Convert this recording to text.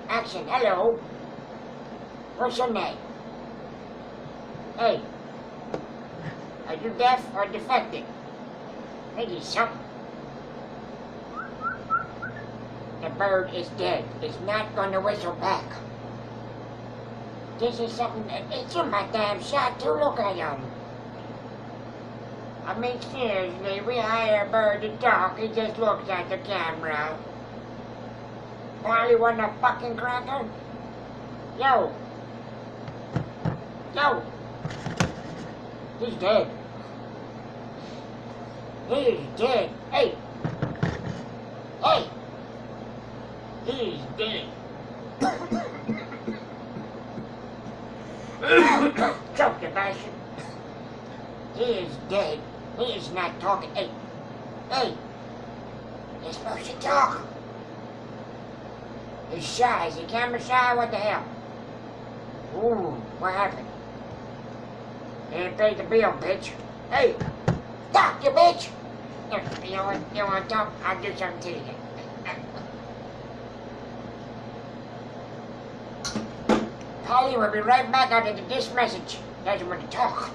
Action, hello. What's your name? Hey. Are you deaf or defective? Maybe something. The bird is dead. It's not gonna whistle back. This is something that it's in my damn shot too. Look at him. I mean, seriously, we hire a bird to talk. He just looks at the camera. Polly want a fucking cracker? Yo. Yo. He's dead. He's dead. Hey. Hey. He's dead. Choke the bastard. He is dead. He is not talking. Hey. Hey. You're supposed to talk. He's shy. Is he camera shy? What the hell? Ooh, what happened? You ain't paid the bill, bitch. Hey. Talk, you bitch. You know what? You want to talk? I'll do something to you. Polly will be right back after this message. Doesn't want to talk.